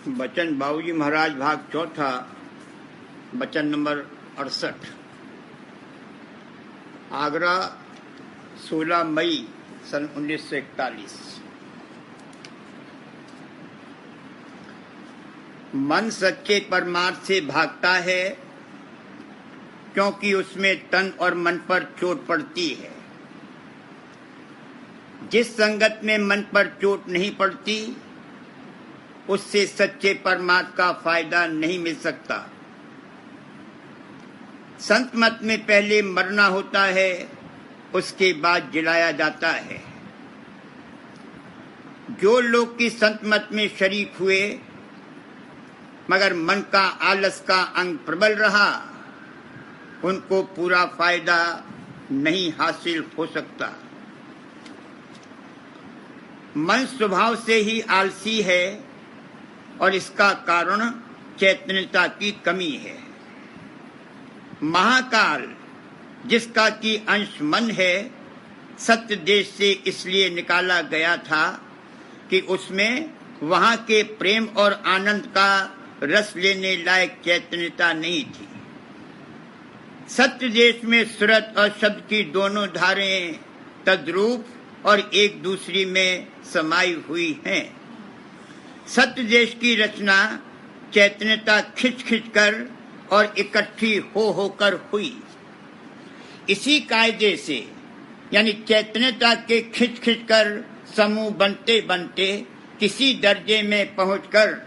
बचन बाबूजी महाराज भाग चौथा, बचन नंबर 68। आगरा 16 मई सन 1941। मन सच्चे परमार्थ से भागता है क्योंकि उसमें तन और मन पर चोट पड़ती है। जिस संगत में मन पर चोट नहीं पड़ती उससे सच्चे परमात्मा का फायदा नहीं मिल सकता। संत मत में पहले मरना होता है, उसके बाद जिलाया जाता है। जो लोग की संत मत में शरीक हुए मगर मन का आलस का अंग प्रबल रहा, उनको पूरा फायदा नहीं हासिल हो सकता। मन स्वभाव से ही आलसी है और इसका कारण चैतन्यता की कमी है। महाकाल जिसका की अंश मन है, सत्य देश से इसलिए निकाला गया था कि उसमें वहां के प्रेम और आनंद का रस लेने लायक चैतन्यता नहीं थी। सत्य देश में सुरत और शब्द की दोनों धारें तद्रूप और एक दूसरी में समाई हुई हैं। सत्य देश की रचना चैतन्यता खिंच खिंच कर और इकट्ठी हो होकर हुई। इसी कायदे से यानी चैतन्यता के खिंच खिंच कर समूह बनते बनते किसी दर्जे में पहुंचकर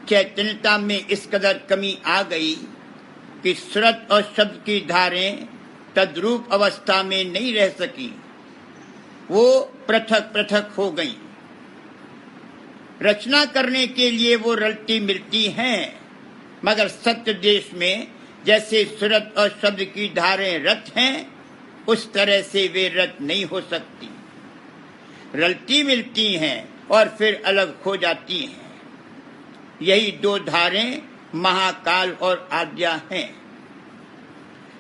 चैतन्यता में इस कदर कमी आ गई कि सुरत और शब्द की धारें तद्रूप अवस्था में नहीं रह सकी, वो पृथक पृथक हो गईं। रचना करने के लिए वो रलती मिलती हैं, मगर सत्य देश में जैसे सुरत और शब्द की धारें रत हैं, उस तरह से वे रत नहीं हो सकती। रलती मिलती हैं और फिर अलग हो जाती हैं। यही दो धारें महाकाल और आज्ञा हैं।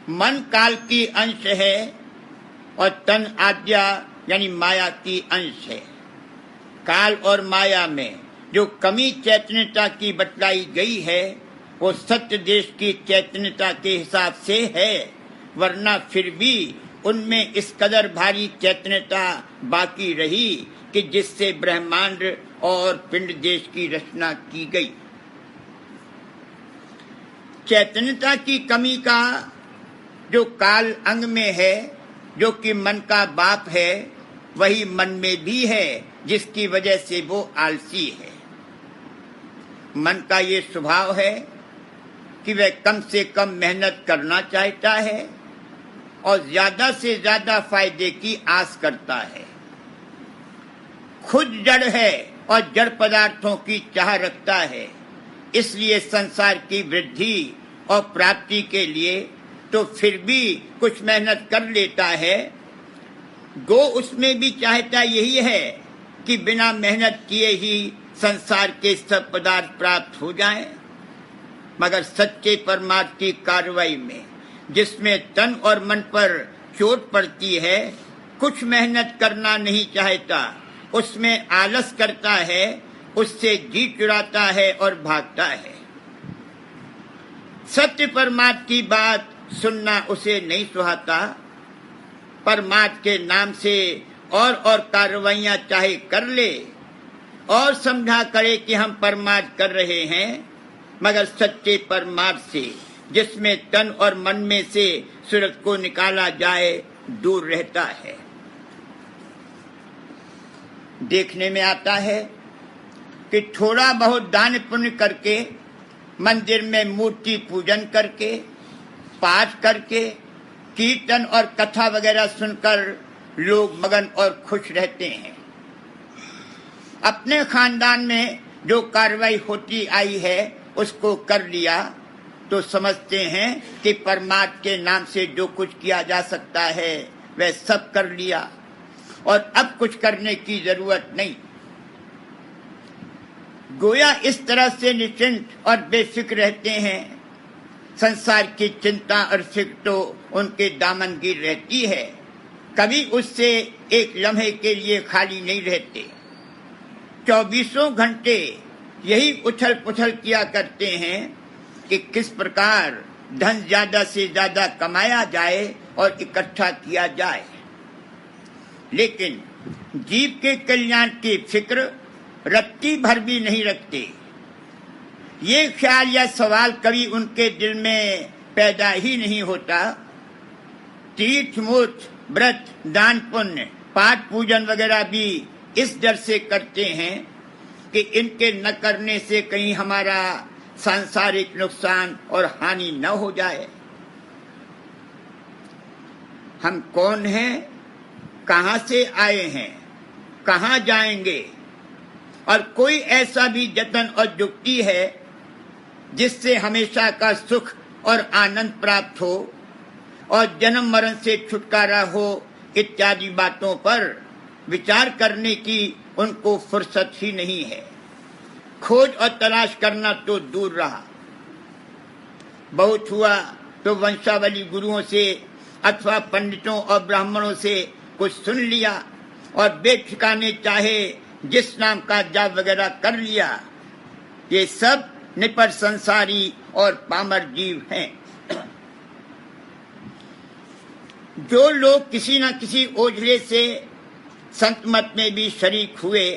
मन काल की अंश है और तन आज्ञा यानी माया की अंश है। काल और माया में जो कमी चैतन्यता की बतलाई गई है वो सत्य देश की चैतन्यता के हिसाब से है, वरना फिर भी उनमें इस कदर भारी चैतन्यता बाकी रही कि जिससे ब्रह्मांड और पिंड देश की रचना की गई। चैतन्यता की कमी का जो काल अंग में है, जो कि मन का बाप है, वही मन में भी है, जिसकी वजह से वो आलसी है। मन का ये स्वभाव है कि वह कम से कम मेहनत करना चाहता है और ज्यादा से ज्यादा फायदे की आस करता है। खुद जड़ है और जड़ पदार्थों की चाह रखता है, इसलिए संसार की वृद्धि और प्राप्ति के लिए तो फिर भी कुछ मेहनत कर लेता है। गो उसमें भी चाहता यही है कि बिना मेहनत किए ही संसार के सब पदार्थ प्राप्त हो जाएं, मगर सच्चे परमार्थ की कार्रवाई में जिसमें तन और मन पर चोट पड़ती है, कुछ मेहनत करना नहीं चाहता, उसमें आलस करता है, उससे जी चुराता है और भागता है। सत्य परमार्थ की बात सुनना उसे नहीं सुहाता। परमार्थ के नाम से और कार्रवाइयां चाहे कर ले और समझा करे कि हम परमार्थ कर रहे हैं, मगर सच्चे परमार्थ से जिसमें तन और मन में से सूरत को निकाला जाए दूर रहता है। देखने में आता है कि थोड़ा बहुत दान पुण्य करके, मंदिर में मूर्ति पूजन करके, पाठ करके, कीर्तन और कथा वगैरह सुनकर लोग मगन और खुश रहते हैं। अपने खानदान में जो कार्रवाई होती आई है उसको कर लिया तो समझते हैं कि परमात्मा के नाम से जो कुछ किया जा सकता है वह सब कर लिया और अब कुछ करने की जरूरत नहीं। गोया इस तरह से निश्चिंत और बेफिक्र रहते हैं। संसार की चिंता और फिक्र तो उनके दामनगीर रहती है, कभी उससे एक लम्हे के लिए खाली नहीं रहते। 24 घंटे यही उछल पुछल किया करते हैं कि किस प्रकार धन ज्यादा से ज्यादा कमाया जाए और इकट्ठा किया जाए, लेकिन जीव के कल्याण की फिक्र रत्ती भर भी नहीं रखते। ये ख्याल या सवाल कभी उनके दिल में पैदा ही नहीं होता। तीर्थ मूर्त व्रत दान पुण्य पाठ पूजन वगैरह भी इस डर से करते हैं कि इनके न करने से कहीं हमारा सांसारिक नुकसान और हानि न हो जाए। हम कौन हैं, कहां से आए हैं, कहां जाएंगे, और कोई ऐसा भी जतन और युक्ति है जिससे हमेशा का सुख और आनंद प्राप्त हो और जन्म मरण से छुटकारा हो, इत्यादि बातों पर विचार करने की उनको फुर्सत ही नहीं है। खोज और तलाश करना तो दूर रहा। बहुत हुआ तो वंशावली गुरुओं से अथवा पंडितों और ब्राह्मणों से कुछ सुन लिया और बेठिकाने चाहे जिस नाम का जाप वगैरह कर लिया। ये सब निपट संसारी और पामर जीव हैं। जो लोग किसी न किसी ओझले से संत मत में भी शरीक हुए,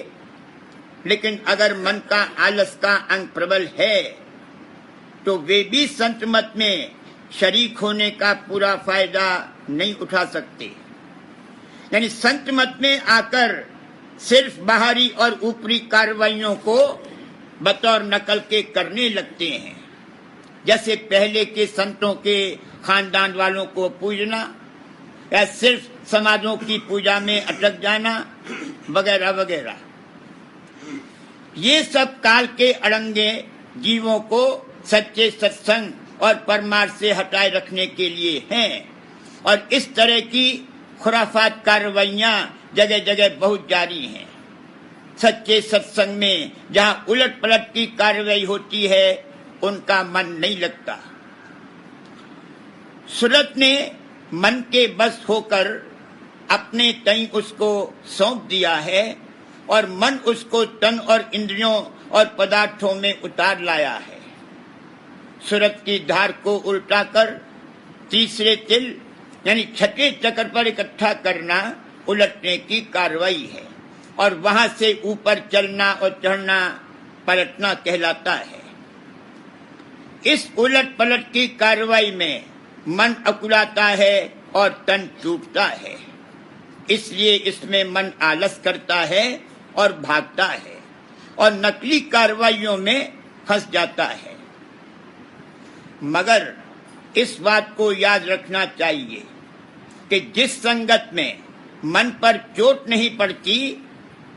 लेकिन अगर मन का आलस का अंग प्रबल है तो वे भी संत मत में शरीक होने का पूरा फायदा नहीं उठा सकते। यानी संत मत में आकर सिर्फ बाहरी और ऊपरी कार्रवाइयों को बतौर नकल के करने लगते हैं, जैसे पहले के संतों के खानदान वालों को पूजना या सिर्फ समाजों की पूजा में अटक जाना वगैरह वगैरह। ये सब काल के अड़ंगे जीवों को सच्चे सत्संग और परमार्थ से हटाए रखने के लिए हैं, और इस तरह की खुराफात कार्रवाइयां जगह जगह बहुत जारी हैं। सच्चे सत्संग में जहां उलट पलट की कार्रवाई होती है, उनका मन नहीं लगता। सूरत ने मन के बस होकर अपने तई उसको सौंप दिया है और मन उसको तन और इंद्रियों और पदार्थों में उतार लाया है। सूरत की धार को उल्टा कर तीसरे तिल यानी छठे चक्र पर इकट्ठा करना उलटने की कार्रवाई है, और वहां से ऊपर चलना और चढ़ना पलटना कहलाता है। इस उलट पलट की कार्रवाई में मन अकुलाता है और तन टूटता है, इसलिए इसमें मन आलस करता है और भागता है और नकली कार्रवाइयों में फंस जाता है। मगर इस बात को याद रखना चाहिए कि जिस संगत में मन पर चोट नहीं पड़ती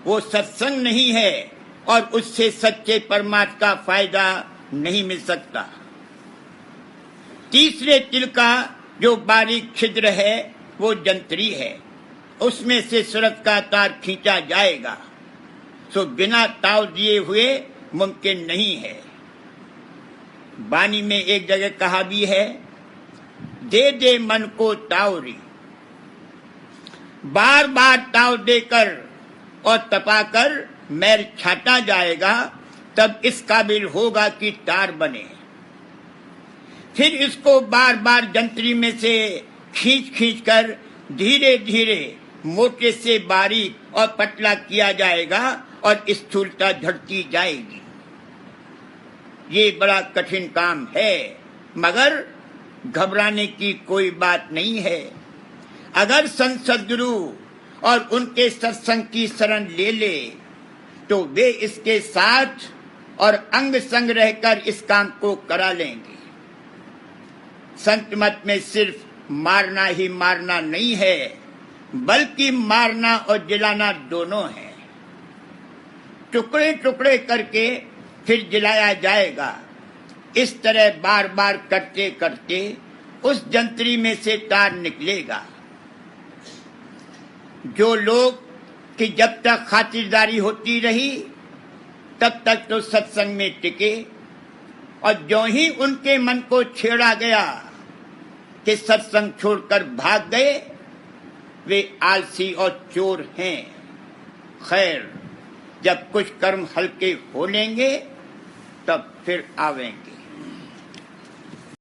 वो सत्संग नहीं है और उससे सच्चे परमात्मा का फायदा नहीं मिल सकता। तीसरे तिल का जो बारीक छिद्र है वो जंतरी है, उसमें से सूरत का तार खींचा जाएगा, सो बिना ताव दिए हुए मुमकिन नहीं है। वाणी में एक जगह कहा भी है, दे दे मन को तावरी। बार बार ताव देकर और तपाकर मैल छाटा जाएगा, तब इस काबिल होगा कि तार बने। फिर इसको बार बार जंतरी में से खींच खींच कर धीरे धीरे मोटे से बारीक और पतला किया जाएगा और स्थूलता झड़ती जाएगी। ये बड़ा कठिन काम है, मगर घबराने की कोई बात नहीं है। अगर संत सद्गुरु और उनके सत्संग की शरण ले ले तो वे इसके साथ और अंग संग रहकर इस काम को करा लेंगे। संत मत में सिर्फ मारना ही मारना नहीं है, बल्कि मारना और जलाना दोनों है। टुकड़े टुकड़े करके फिर जलाया जाएगा। इस तरह बार बार करते करते उस जंतरी में से तार निकलेगा। जो लोग कि जब तक खातिरदारी होती रही तब तक तो सत्संग में टिके, और जो ही उनके मन को छेड़ा गया कि सत्संग छोड़कर भाग गए, वे आलसी और चोर हैं। खैर, जब कुछ कर्म हल्के हो लेंगे तब फिर आवेंगे।